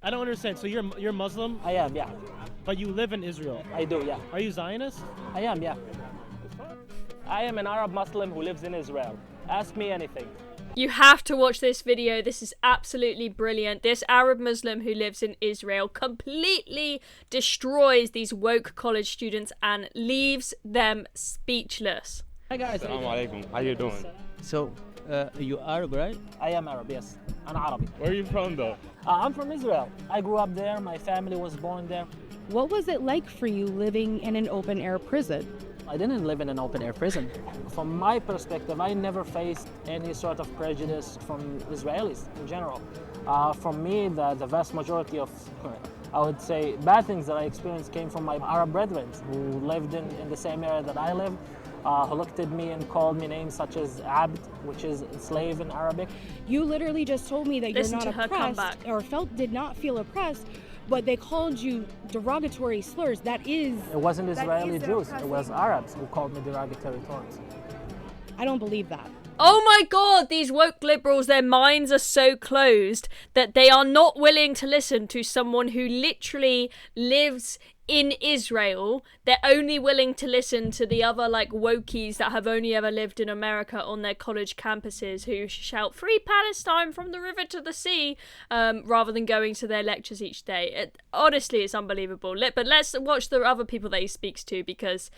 I don't understand. So you're Muslim, I am, yeah. but you live in Israel. I do, yeah. Are you Zionist? I am, yeah. I am an Arab Muslim who lives in Israel. Ask me anything. You have to watch this video. This is absolutely brilliant. This Arab Muslim who lives in Israel completely destroys these woke college students and leaves them speechless. Hi guys. Assalamu alaikum. How you doing? So, you Arab, right? I am Arab, yes. I'm Arabic. Where are you from, though? I'm from Israel. I grew up there. My family was born there. What was it like for you living in an open-air prison? I didn't live in an open-air prison. From my perspective, I never faced any sort of prejudice from Israelis in general. For me, the vast majority of, I would say, bad things that I experienced came from my Arab brethren who lived in the same area that I live, who looked at me and called me names such as abd, which is slave in Arabic. You literally just told me that Listen you're to not her oppressed or did not feel oppressed, but they called you derogatory slurs. That is... It wasn't Israeli is Jews, it was Arabs who called me derogatory terms. I don't believe that. Oh my god, these woke liberals, their minds are so closed that they are not willing to listen to someone who literally lives in Israel. They're only willing to listen to the other like wokies that have only ever lived in America on their college campuses who shout free Palestine from the river to the sea rather than going to their lectures each day. Honestly, it's unbelievable. But let's watch the other people that he speaks to, because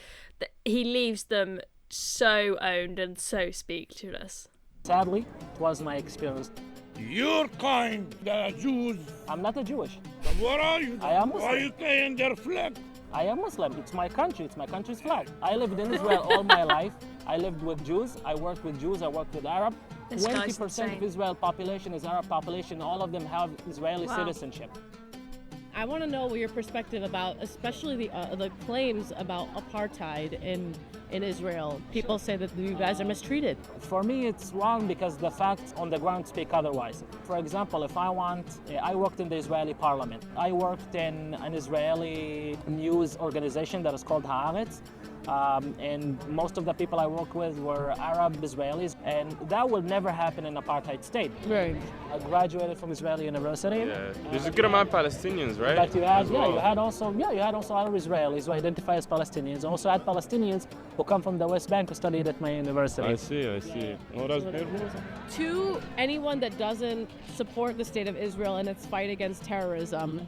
he leaves them so owned and so speechless. Sadly, it was my experience. Your kind, the Jews. I'm not a Jewish. What are you? I am Muslim. Why are you playing their flag? I am Muslim. It's my country. It's my country's flag. I lived in Israel all my life. I lived with Jews. I worked with Jews. I worked with Arab. This guy's 20% insane. of Israel population is Arab population. All of them have Israeli citizenship. I want to know your perspective about, especially the claims about apartheid in Israel. People say that you guys are mistreated. For me, it's wrong because the facts on the ground speak otherwise. For example, if I worked in the Israeli parliament. I worked in an Israeli news organization that is called Haaretz. And most of the people I work with were Arab Israelis, and that will never happen in apartheid state. Right. I graduated from Israeli University. Yeah, there's a good amount of Palestinians, right? But you had, well. you had also Arab Israelis who identify as Palestinians. Also had Palestinians who come from the West Bank who studied at my university. I see. Oh, that's beautiful. To anyone that doesn't support the state of Israel and its fight against terrorism,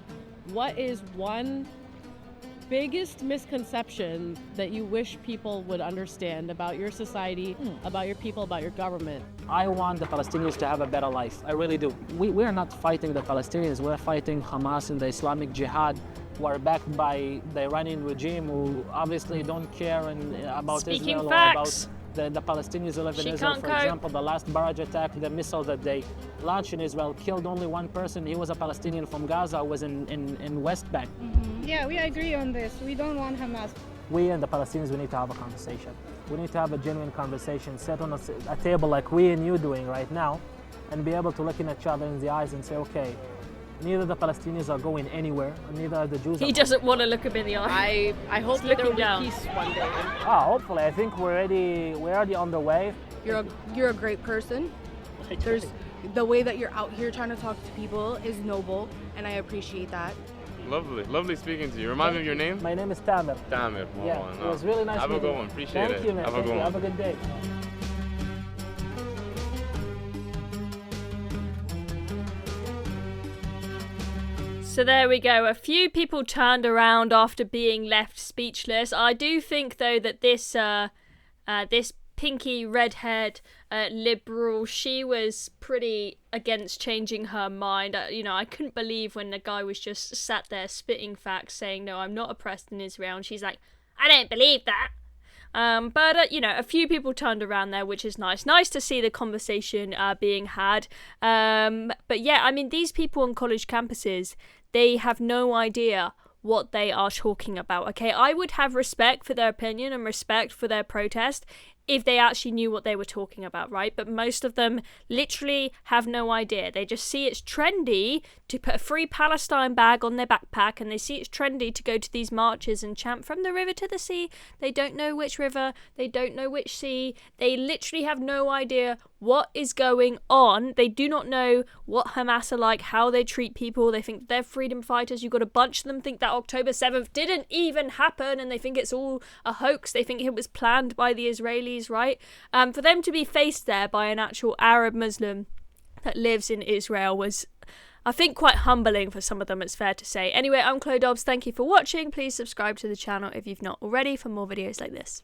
what is one biggest misconception that you wish people would understand about your society, about your people, about your government? I want the Palestinians to have a better life. I really do. We are not fighting the Palestinians. We're fighting Hamas and the Islamic Jihad, who are backed by the Iranian regime, who obviously don't care about Speaking Israel facts. or about the Palestinians who live in She Israel. can't For cope. example, the last barrage attack, the missile that they launched in Israel killed only one person. He was a Palestinian from Gaza, who was in West Bank. Yeah, we agree on this. We don't want Hamas. We and the Palestinians, we need to have a conversation. We need to have a genuine conversation, sit on a table like we and you doing right now, and be able to look in each other in the eyes and say, okay, neither the Palestinians are going anywhere, and neither are the Jews. He doesn't want to look him in the eye. I hope He's that there will looking down. be peace one day. Hopefully. I think we're already on the way. You're a great person. There's the way that you're out here trying to talk to people is noble, and I appreciate that. Lovely speaking to you. Remind me of your name? My name is Tamer. Tamer. Yeah, it was really nice Have a meeting good you. one. Appreciate it. Thank you, man. Have a Thank good you. one. Have a good day. So there we go. A few people turned around after being left speechless. I do think, though, that this pinky red-haired liberal, she was pretty against changing her mind. I couldn't believe when the guy was just sat there spitting facts, saying, no, I'm not oppressed in Israel. And she's like, I don't believe that. But a few people turned around there, which is nice. Nice to see the conversation being had. But yeah, I mean, these people on college campuses, they have no idea what they are talking about, okay? I would have respect for their opinion and respect for their protest if they actually knew what they were talking about, right? But most of them literally have no idea. They just see it's trendy to put a Free Palestine bag on their backpack, and they see it's trendy to go to these marches and chant from the river to the sea. They don't know which river, they don't know which sea. They literally have no idea what is going on. They do not know what Hamas are like, how they treat people. They think they're freedom fighters. You've got a bunch of them think that October 7th didn't even happen, and they think it's all a hoax. They think it was planned by the Israelis, right? For them to be faced there by an actual Arab Muslim that lives in Israel was, I think, quite humbling for some of them, it's fair to say. Anyway, I'm Chloe Dobbs. Thank you for watching. Please subscribe to the channel if you've not already for more videos like this.